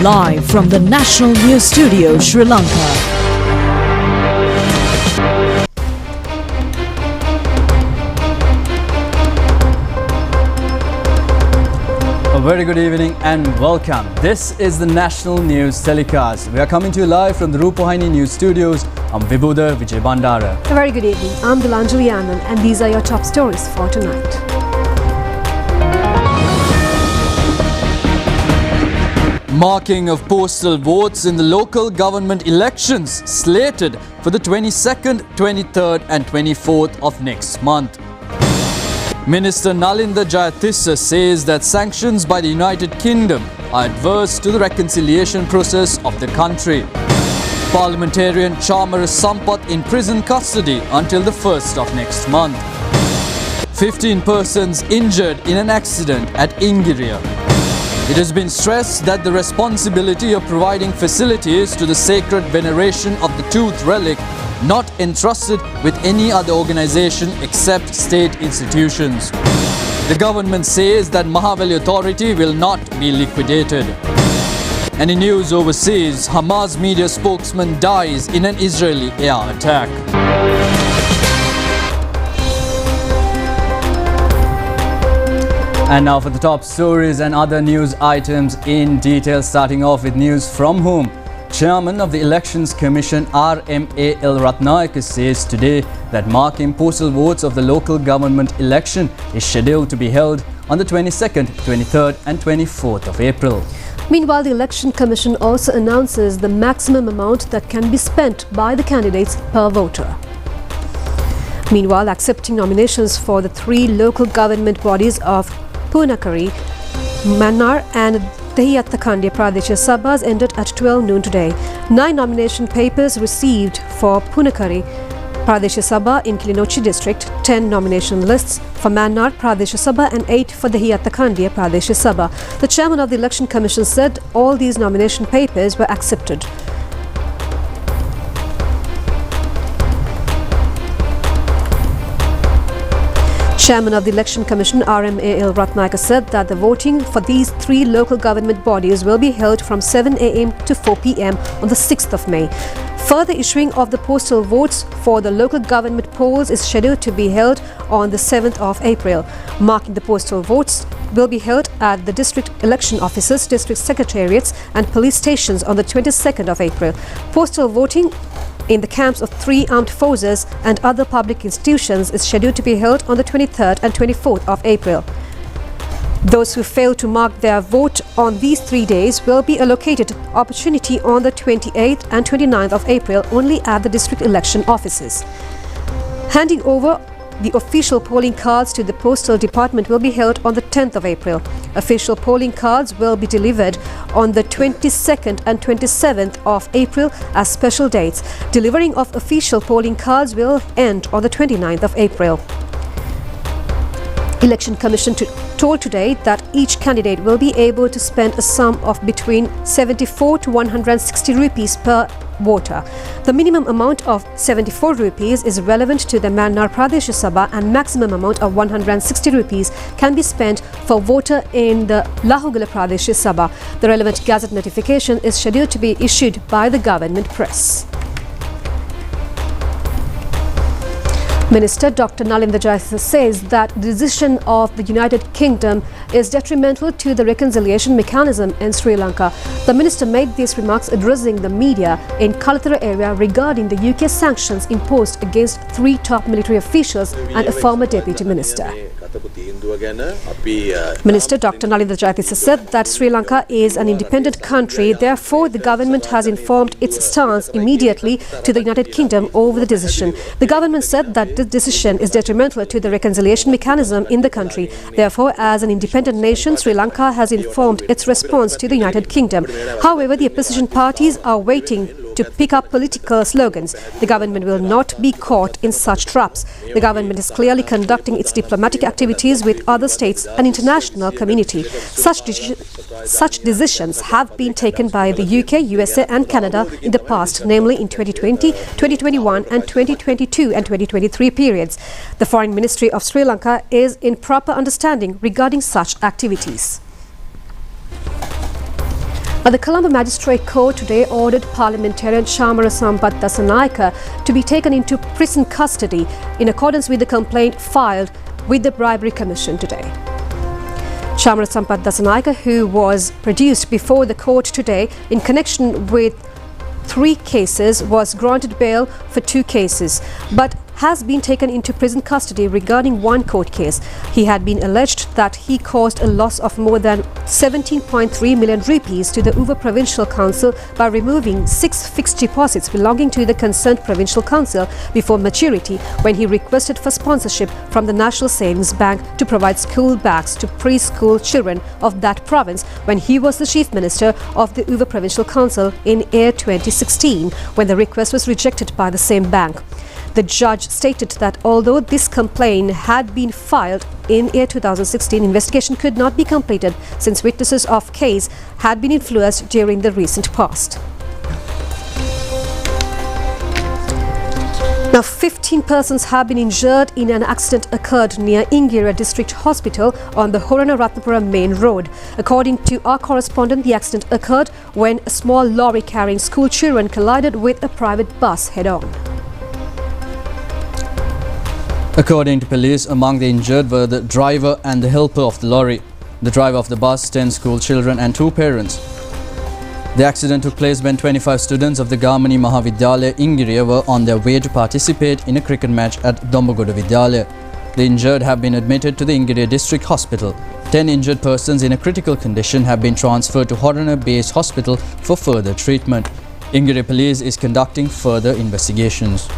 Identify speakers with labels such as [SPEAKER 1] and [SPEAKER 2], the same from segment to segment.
[SPEAKER 1] Live from the National News Studio, Sri Lanka.
[SPEAKER 2] A very good evening and welcome. This is the National News Telecast. We are coming to you live from the Rupavahini News Studios. I'm Vibhuda Vijay Bandara.
[SPEAKER 3] A very good evening. I'm Dilanjali Anand and these are your top stories for tonight.
[SPEAKER 2] Marking of postal votes in the local government elections slated for the 22nd, 23rd and 24th of next month. Minister Nalinda Jayatissa says that sanctions by the United Kingdom are adverse to the reconciliation process of the country. Parliamentarian Chamara Sampath in prison custody until the 1st of next month. 15 persons injured in an accident at Ingiriya. It has been stressed that the responsibility of providing facilities to the sacred veneration of the tooth relic not entrusted with any other organization except state institutions. The government says that Mahaweli authority will not be liquidated. And in news overseas, Hamas media spokesman dies in an Israeli air attack. And now for the top stories and other news items in detail, starting off with news from home. Chairman of the Elections Commission RMAL Ratnayake says today that marking postal votes of the local government election is scheduled to be held on the 22nd, 23rd and 24th of April.
[SPEAKER 3] Meanwhile, the Election Commission also announces the maximum amount that can be spent by the candidates per voter. Meanwhile, accepting nominations for the three local government bodies of Punakari, Mannar and Kandy Pradesh Sabhas ended at 12 noon today. 9 nomination papers received for Punakari Pradesh Sabha in Kilinochchi district, 10 nomination lists for Mannar Pradesh Sabha and 8 for the Kandy Pradesh Sabha. The chairman of the Election Commission said all these nomination papers were accepted. Chairman of the Election Commission RMAL Ratnayake said that the voting for these three local government bodies will be held from 7 a.m. to 4 p.m. on the 6th of May. Further issuing of the postal votes for the local government polls is scheduled to be held on the 7th of April. Marking the postal votes will be held at the district election offices, district secretariats and police stations on the 22nd of April. Postal voting in the camps of 3 armed forces and other public institutions is scheduled to be held on the 23rd and 24th of April. Those who fail to mark their vote on these 3 days will be allocated opportunity on the 28th and 29th of April only at the district election offices. Handing over the official polling cards to the Postal Department will be held on the 10th of April. Official polling cards will be delivered on the 22nd and 27th of April as special dates. Delivering of official polling cards will end on the 29th of April. Election Commission told today that each candidate will be able to spend a sum of between 74 to 160 rupees per voter. The minimum amount of 74 rupees is relevant to the Mannar Pradesh Sabha and maximum amount of 160 rupees can be spent for voter in the Lahugala Pradesh Sabha. The relevant gazette notification is scheduled to be issued by the government press. Minister Dr. Nalinda Jayatissa says that the decision of the United Kingdom is detrimental to the reconciliation mechanism in Sri Lanka. The minister made these remarks addressing the media in Kalathara area regarding the UK sanctions imposed against 3 top military officials and a former deputy minister. Minister Dr. Nalinda Jayatissa said that Sri Lanka is an independent country, therefore the government has informed its stance immediately to the United Kingdom over the decision. The government said that this decision is detrimental to the reconciliation mechanism in the country. Therefore, as an independent nation, Sri Lanka has informed its response to the United Kingdom. However, the opposition parties are waiting to pick up political slogans. The government will not be caught in such traps. The government is clearly conducting its diplomatic activities with other states and international community. Such decisions have been taken by the UK, USA and Canada in the past, namely in 2020, 2021 and 2022 and 2023 periods. The Foreign Ministry of Sri Lanka is in proper understanding regarding such activities. The Colombo Magistrate Court today ordered parliamentarian Chamara Sampath Dasanayake to be taken into prison custody in accordance with the complaint filed with the Bribery Commission today. Chamara Sampath Dasanayake, who was produced before the court today in connection with 3 cases, was granted bail for 2 cases, but has been taken into prison custody regarding 1 court case. He had been alleged that he caused a loss of more than 17.3 million rupees to the Uva Provincial Council by removing 6 fixed deposits belonging to the concerned Provincial Council before maturity when he requested for sponsorship from the National Savings Bank to provide school bags to preschool children of that province when he was the Chief Minister of the Uva Provincial Council in year 2016, when the request was rejected by the same bank. The judge stated that although this complaint had been filed in year 2016, investigation could not be completed since witnesses of case had been influenced during the recent past. Now, 15 persons have been injured in an accident occurred near Ingiriya District Hospital on the Horana-Ratnapura main road. According to our correspondent, the accident occurred when a small lorry carrying school children collided with a private bus head-on.
[SPEAKER 2] According to police, among the injured were the driver and the helper of the lorry. The driver of the bus, 10 school children and 2 parents. The accident took place when 25 students of the Gamani Mahavidyalaya Ingiriya were on their way to participate in a cricket match at Dombagoda Vidyalaya. The injured have been admitted to the Ingiriya District Hospital. 10 injured persons in a critical condition have been transferred to Horana Base Hospital for further treatment. Ingiriya Police is conducting further investigations.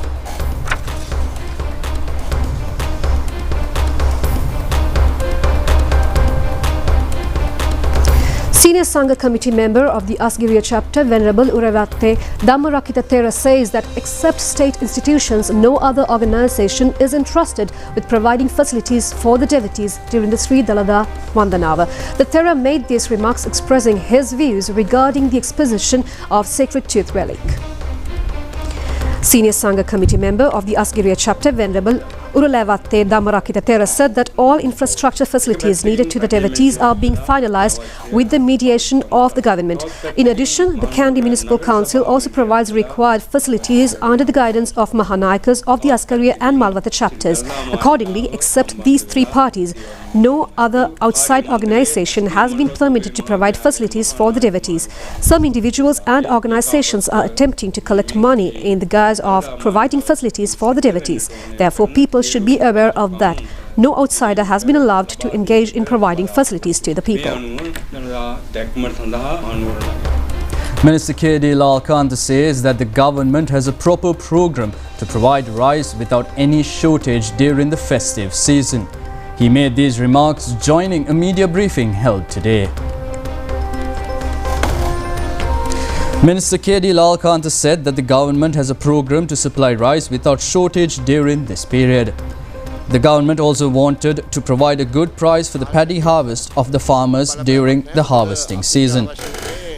[SPEAKER 3] Senior Sangha Committee member of the Asgiriya chapter, Venerable Uravatte Dhammarakita Thera, says that except state institutions, no other organisation is entrusted with providing facilities for the devotees during the Sri Dalada Vandanava. The Thera made these remarks expressing his views regarding the exposition of Sacred Tooth relic. Senior Sangha Committee member of the Asgiriya chapter, Venerable Uravatte Dhammarakita Thera, said that all infrastructure facilities needed to the devotees are being finalised with the mediation of the government. In addition, the Kandy Municipal Council also provides required facilities under the guidance of Mahanayakas of the Asgiriya and Malwata chapters. Accordingly, except these 3 parties, no other outside organisation has been permitted to provide facilities for the devotees. Some individuals and organisations are attempting to collect money in the guise of providing facilities for the devotees. Therefore, people should be aware of that. No outsider has been allowed to engage in providing facilities to the people.
[SPEAKER 2] Minister K.D. Lalkanta says that the government has a proper program to provide rice without any shortage during the festive season. He made these remarks joining a media briefing held today. Minister K.D. Lalkanta said that the government has a program to supply rice without shortage during this period. The government also wanted to provide a good price for the paddy harvest of the farmers during the harvesting season.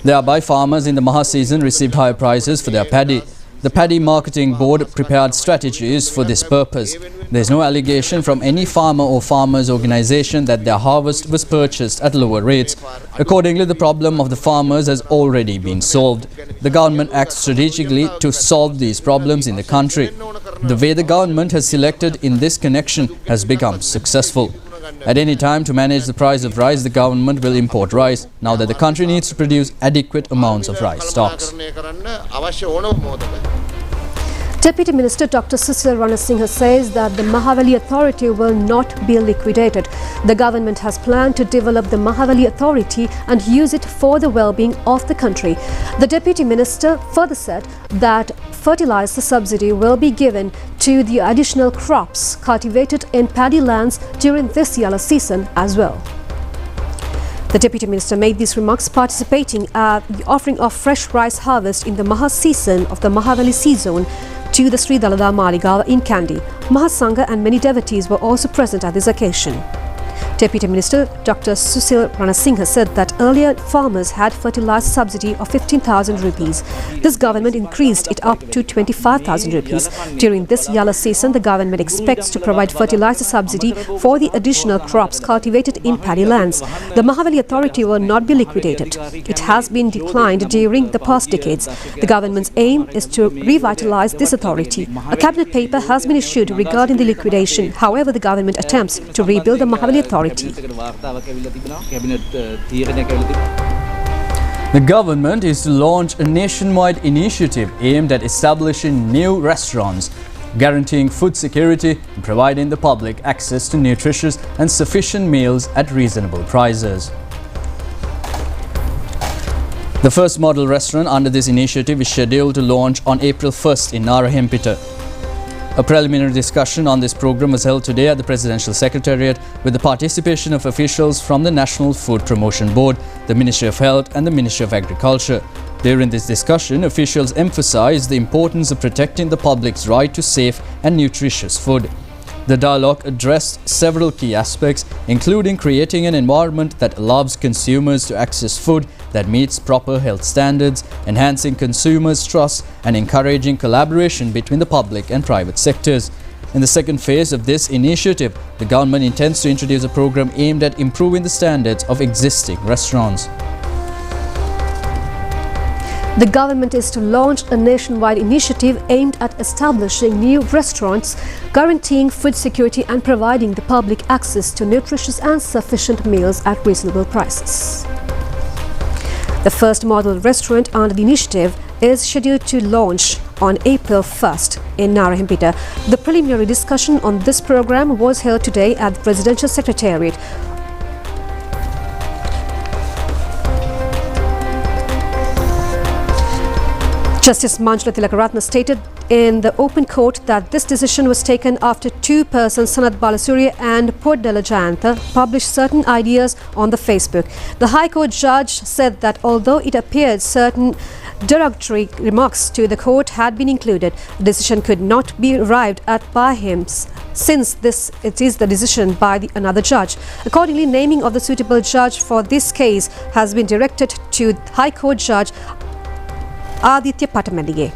[SPEAKER 2] Thereby, farmers in the Maha season received higher prices for their paddy. The Paddy Marketing Board prepared strategies for this purpose. There is no allegation from any farmer or farmers' organisation that their harvest was purchased at lower rates. Accordingly, the problem of the farmers has already been solved. The government acts strategically to solve these problems in the country. The way the government has selected in this connection has become successful. At any time, to manage the price of rice, the government will import rice, now that the country needs to produce adequate amounts of rice stocks.
[SPEAKER 3] Deputy Minister Dr. Susil Ranasinghe says that the Mahaweli Authority will not be liquidated. The government has planned to develop the Mahaweli Authority and use it for the well-being of the country. The Deputy Minister further said that fertilizer subsidy will be given to the additional crops cultivated in paddy lands during this yellow season as well. The Deputy Minister made these remarks participating at the offering of fresh rice harvest in the Maha season of the Mahaweli season to the Sri Dalada Maligawa in Kandy. Mahasangha and many devotees were also present at this occasion. Deputy Minister Dr. Susil Ranasinghe said that earlier farmers had fertilizer subsidy of 15,000 rupees. This government increased it up to 25,000 rupees. During this yellow season, the government expects to provide fertilizer subsidy for the additional crops cultivated in paddy lands. The Mahaweli authority will not be liquidated. It has been declined during the past decades. The government's aim is to revitalize this authority. A cabinet paper has been issued regarding the liquidation. However, the government attempts to rebuild the Mahaweli authority.
[SPEAKER 2] The government is to launch a nationwide initiative aimed at establishing new restaurants, guaranteeing food security and providing the public access to nutritious and sufficient meals at reasonable prices. The first model restaurant under this initiative is scheduled to launch on April 1st in Narcotics. A preliminary discussion on this program was held today at the Presidential Secretariat with the participation of officials from the National Food Promotion Board, the Ministry of Health and the Ministry of Agriculture. During this discussion, officials emphasized the importance of protecting the public's right to safe and nutritious food. The dialogue addressed several key aspects, including creating an environment that allows consumers to access food that meets proper health standards, enhancing consumers' trust, and encouraging collaboration between the public and private sectors. In the second phase of this initiative, the government intends to introduce a program aimed at improving the standards of existing restaurants.
[SPEAKER 3] The government is to launch a nationwide initiative aimed at establishing new restaurants, guaranteeing food security and providing the public access to nutritious and sufficient meals at reasonable prices. The first model restaurant under the initiative is scheduled to launch on April 1st in Narcotics. The preliminary discussion on this program was held today at the Presidential Secretariat. Justice Manjula Tilakaratne stated in the open court that this decision was taken after two persons, Sanat Balasuriya and Poddala Jayantha, published certain ideas on the Facebook. The High Court judge said that although it appeared certain derogatory remarks to the court had been included, the decision could not be arrived at by him since it is the decision by another judge. Accordingly, naming of the suitable judge for this case has been directed to High Court Judge Aditya Patamadige.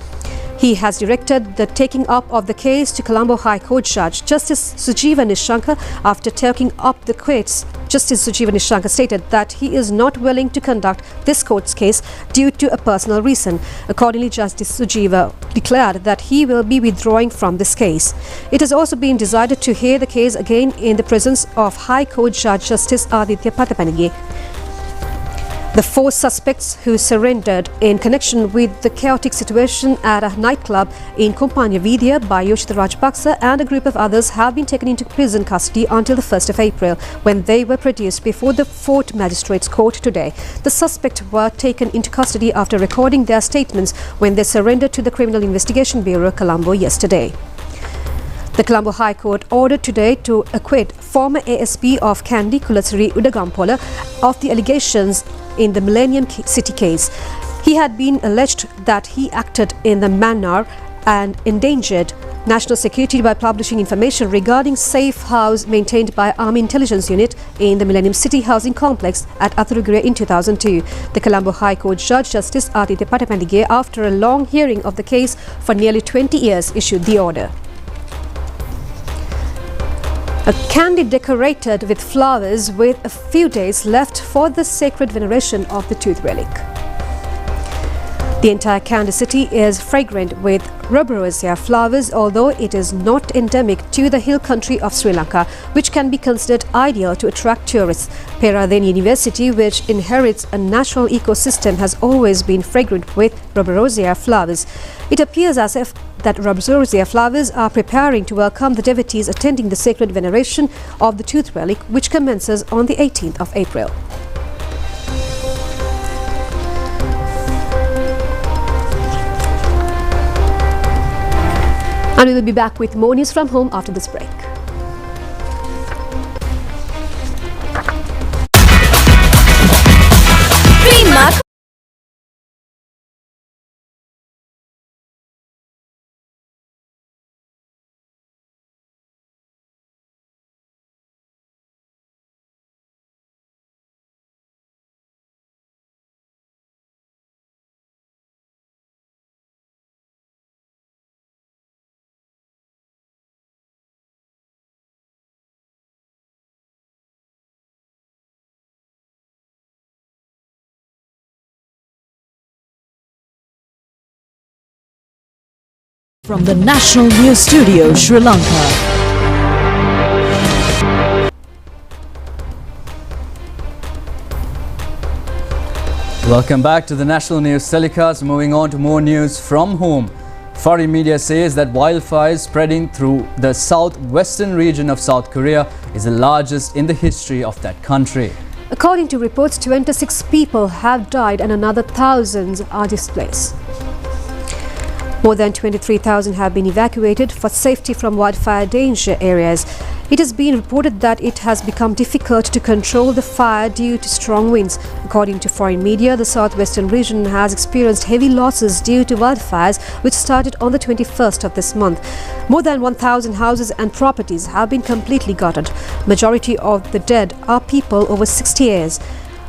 [SPEAKER 3] He has directed the taking up of the case to Colombo High Court Judge Justice Sujeeva Nishanka. After taking up the case, Justice Sujeeva Nishanka stated that he is not willing to conduct this court's case due to a personal reason. Accordingly, Justice Sujeeva declared that he will be withdrawing from this case. It has also been decided to hear the case again in the presence of High Court Judge Justice Aditya Patamadige. The four suspects who surrendered in connection with the chaotic situation at a nightclub in Kompania Vidya by Yoshita Rajapaksa and a group of others have been taken into prison custody until the 1st of April, when they were produced before the Fort Magistrates Court today. The suspects were taken into custody after recording their statements when they surrendered to the Criminal Investigation Bureau, Colombo, yesterday. The Colombo High Court ordered today to acquit former ASP of Kandy, Kulasiri Udagampola, of the allegations in the Millennium City case. He had been alleged that he acted in the manner and endangered national security by publishing information regarding safe house maintained by Army Intelligence Unit in the Millennium City housing complex at Atharugure in 2002. The Colombo High Court Judge Justice Aditya Patamadige, after a long hearing of the case for nearly 20 years, issued the order. A Kandy decorated with flowers with a few days left for the sacred veneration of the tooth relic. The entire Kandy city is fragrant with Rubberosea flowers, although it is not endemic to the hill country of Sri Lanka, which can be considered ideal to attract tourists. Peradeniya University, which inherits a natural ecosystem, has always been fragrant with Rubberosea flowers. It appears as if that Rubberosea flowers are preparing to welcome the devotees attending the sacred veneration of the tooth relic, which commences on the 18th of April. And we will be back with more news from home after this break.
[SPEAKER 1] From the National News Studio, Sri Lanka.
[SPEAKER 2] Welcome back to the National News telecast. Moving on to more news from home. Foreign media says that wildfires spreading through the southwestern region of South Korea is the largest in the history of that country.
[SPEAKER 3] According to reports, 26 people have died and another thousands are displaced. More than 23,000 have been evacuated for safety from wildfire danger areas. It has been reported that it has become difficult to control the fire due to strong winds. According to foreign media, the southwestern region has experienced heavy losses due to wildfires which started on the 21st of this month. More than 1,000 houses and properties have been completely gutted. Majority of the dead are people over 60 years.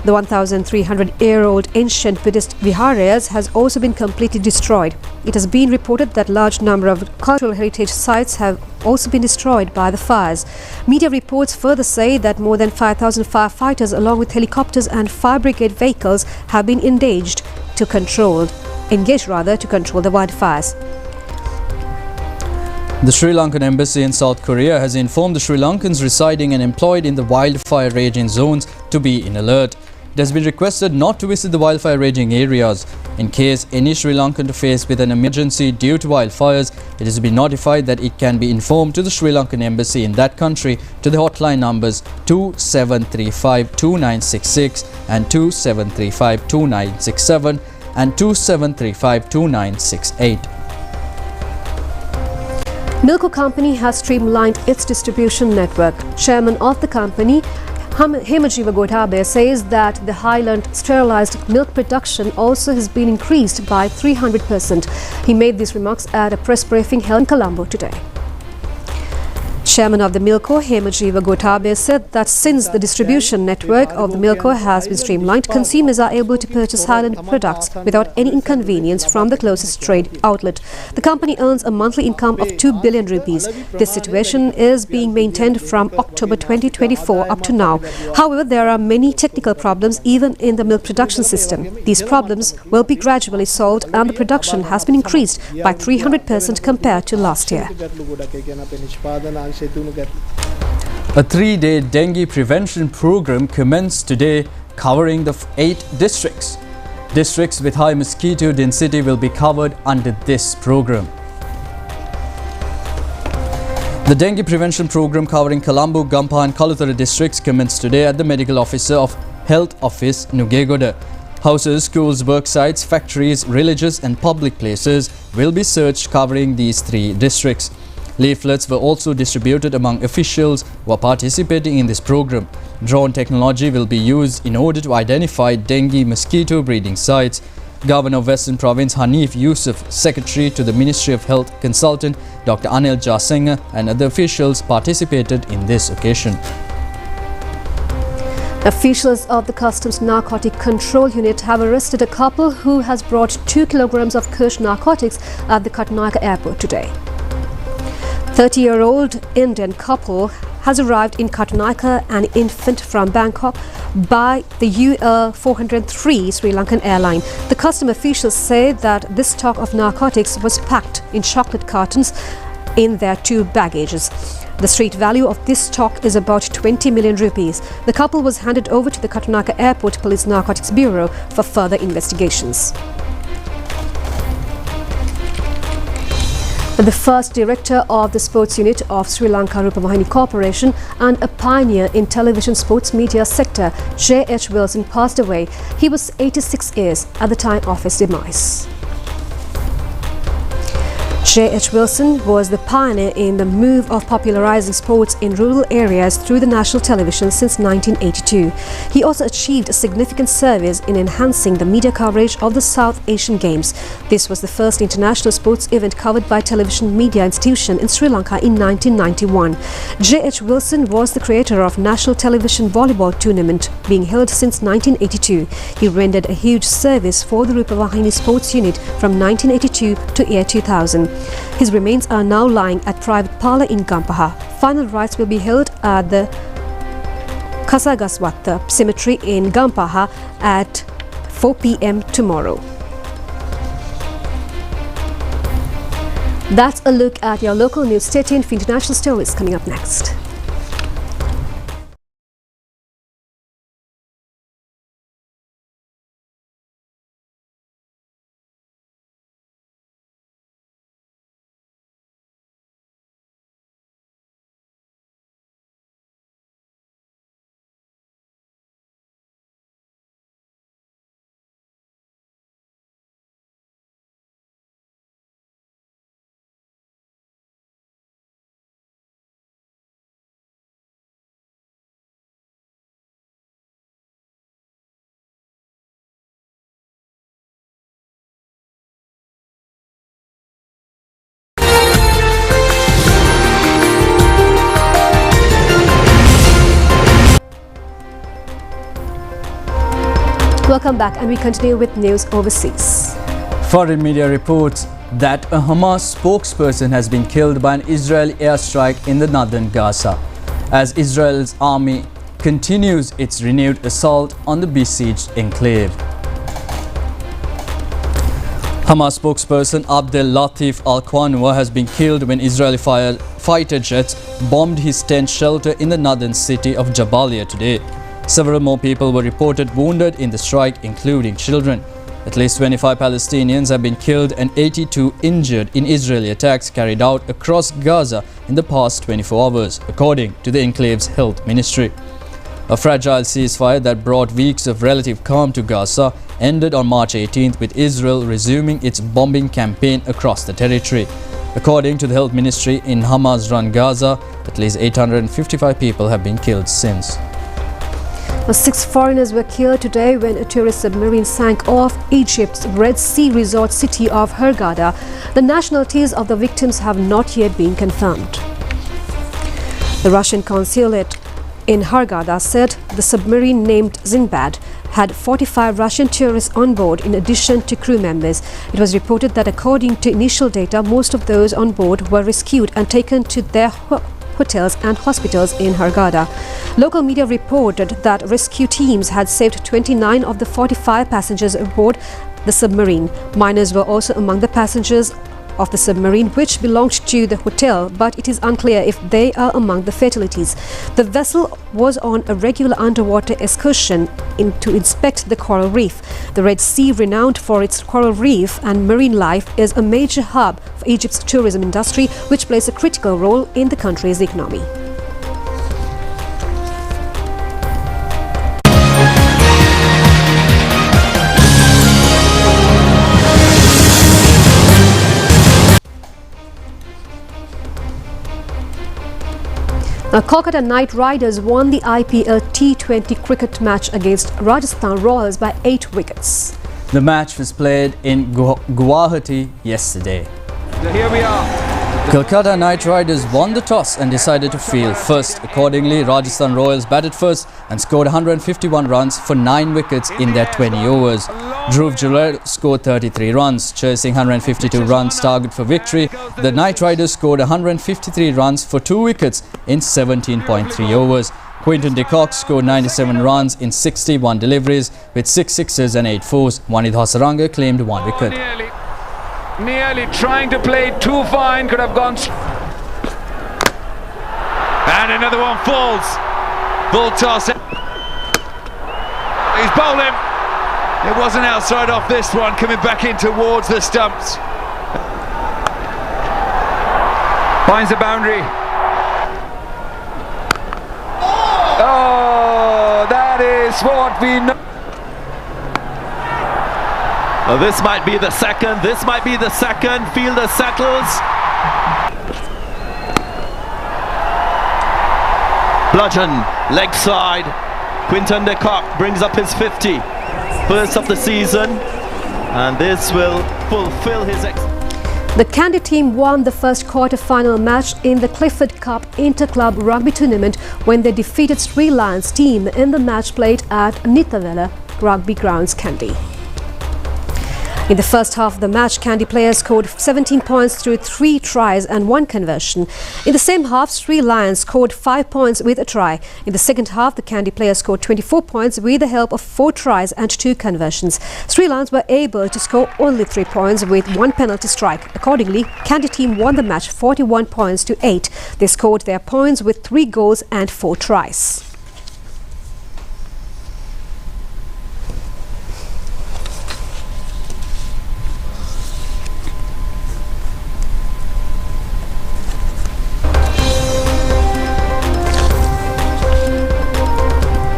[SPEAKER 3] The 1,300-year-old ancient Buddhist viharas has also been completely destroyed. It has been reported that large number of cultural heritage sites have also been destroyed by the fires. Media reports further say that more than 5,000 firefighters along with helicopters and fire brigade vehicles have been engaged to control the wildfires.
[SPEAKER 2] The Sri Lankan embassy in South Korea has informed the Sri Lankans residing and employed in the wildfire raging zones to be in alert. It has been requested not to visit the wildfire raging areas. In case any Sri Lankan faced with an emergency due to wildfires, it has been notified that it can be informed to the Sri Lankan embassy in that country to the hotline numbers 2735-2966 and 2735-2967 and 2735-2968.
[SPEAKER 3] Milco company has streamlined its distribution network. Chairman of the company, Hemajiva Gotabe, says that the Highland sterilized milk production also has been increased by 300%. He made these remarks at a press briefing held in Colombo today. Chairman of the Milco, Hemajiva Gotabe, said that since the distribution network of the Milco has been streamlined, consumers are able to purchase Highland products without any inconvenience from the closest trade outlet. The company earns a monthly income of 2 billion rupees. This situation is being maintained from October 2024 up to now. However, there are many technical problems even in the milk production system. These problems will be gradually solved and the production has been increased by 300% compared to last year.
[SPEAKER 2] A 3-day dengue prevention program commenced today covering the 8 districts. Districts with high mosquito density will be covered under this program. The dengue prevention program covering Colombo, Gampa and Kaluthara districts commenced today at the Medical Officer of Health Office, Nugegoda. Houses, schools, work sites, factories, religious and public places will be searched covering these 3 districts. Leaflets were also distributed among officials who are participating in this program. Drone technology will be used in order to identify dengue mosquito breeding sites. Governor of Western Province Hanif Yusuf, Secretary to the Ministry of Health Consultant Dr. Anil Jasenga and other officials participated in this occasion.
[SPEAKER 3] Officials of the Customs Narcotic Control Unit have arrested a couple who has brought 2 kilograms of Kush narcotics at the Katnaika airport today. 30-year-old Indian couple has arrived in Katnaika, an infant from Bangkok, by the UL-403 Sri Lankan airline. The custom officials say that this stock of narcotics was packed in chocolate cartons in their 2 baggages. The street value of this stock is about 20 million rupees. The couple was handed over to the Katnaika Airport Police Narcotics Bureau for further investigations. The first director of the sports unit of Sri Lanka Rupavahini Corporation and a pioneer in television sports media sector, J.H. Wilson, passed away. He was 86 years at the time of his demise. J.H. Wilson was the pioneer in the move of popularizing sports in rural areas through the national television since 1982. He also achieved a significant service in enhancing the media coverage of the South Asian Games. This was the first international sports event covered by television media institution in Sri Lanka in 1991. J.H. Wilson was the creator of National Television Volleyball Tournament, being held since 1982. He rendered a huge service for the Rupavahini sports unit from 1982 to year 2000. His remains are now lying at private parlour in Gampaha. Final rites will be held at the Kasagaswata cemetery in Gampaha at 4 p.m. tomorrow. That's a look at your local news. Stay tuned for international stories coming up next. Welcome back, and we continue with news overseas.
[SPEAKER 2] Foreign media reports that a Hamas spokesperson has been killed by an Israeli airstrike in the northern Gaza, as Israel's army continues its renewed assault on the besieged enclave. Hamas spokesperson Abdel Latif Al-Qanwa has been killed when Israeli fighter jets bombed his tent shelter in the northern city of Jabalia today. Several more people were reported wounded in the strike, including children. At least 25 Palestinians have been killed and 82 injured in Israeli attacks carried out across Gaza in the past 24 hours, according to the enclave's health ministry. A fragile ceasefire that brought weeks of relative calm to Gaza ended on March 18th, with Israel resuming its bombing campaign across the territory. According to the health ministry, in Hamas-run Gaza, at least 855 people have been killed since.
[SPEAKER 3] 6 foreigners were killed today when a tourist submarine sank off Egypt's Red Sea resort city of Hurghada. The nationalities of the victims have not yet been confirmed. The Russian consulate in Hurghada said the submarine named Sinbad had 45 Russian tourists on board in addition to crew members. It was reported that according to initial data, most of those on board were rescued and taken to their hotels and hospitals in Hurghada. Local media reported that rescue teams had saved 29 of the 45 passengers aboard the submarine. Minors were also among the passengers of the submarine, which belonged to the hotel, but it is unclear if they are among the fatalities. The vessel was on a regular underwater excursion to inspect the coral reef. The Red Sea, renowned for its coral reef and marine life, is a major hub for Egypt's tourism industry, which plays a critical role in the country's economy. Kolkata Knight Riders won the IPL T20 cricket match against Rajasthan Royals by 8 wickets.
[SPEAKER 2] The match was played in Guwahati yesterday.
[SPEAKER 4] Here we are.
[SPEAKER 2] Kolkata Knight Riders won the toss and decided to field first. Accordingly, Rajasthan Royals batted first and scored 151 runs for 9 wickets in their 20 overs. Dhruv Jural scored 33 runs, chasing 152 runs target for victory. The Knight Riders scored 153 runs for 2 wickets in 17.3 overs. Quinton de Kock scored 97 runs in 61 deliveries with 6 sixes and 8 fours. Wanid Hasaranga claimed 1 wicket.
[SPEAKER 4] Nearly trying to play too fine, could have gone. And another one falls. Full toss. He's bowling. It wasn't outside off this one, coming back in towards the stumps. Finds the boundary. Oh, that is what we know.
[SPEAKER 5] Well, this might be the second. Fielder settles. Bludgeon, leg side. Quinton de Kock brings up his 50. First of the season. And this will fulfill his
[SPEAKER 3] The Kandy team won the first quarter-final match in the Clifford Cup Inter-Club Rugby Tournament when they defeated Sri Lions team in the match played at Nitavela Rugby Grounds, Kandy. In the first half of the match, Kandy players scored 17 points through 3 tries and 1 conversion. In the same half, Sri Lions scored 5 points with a try. In the second half, the Kandy players scored 24 points with the help of 4 tries and 2 conversions. Sri Lions were able to score only 3 points with 1 penalty strike. Accordingly, Kandy team won the match 41 points to 8. They scored their points with 3 goals and 4 tries.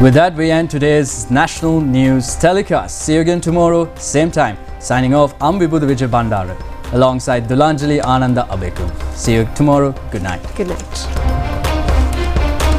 [SPEAKER 2] With that, we end today's national news telecast. See you again tomorrow, same time. Signing off, I'm Vibhuda Vijay Bandara, alongside Dulanjali Ananda Abekul. See you tomorrow. Good night.
[SPEAKER 3] Good night.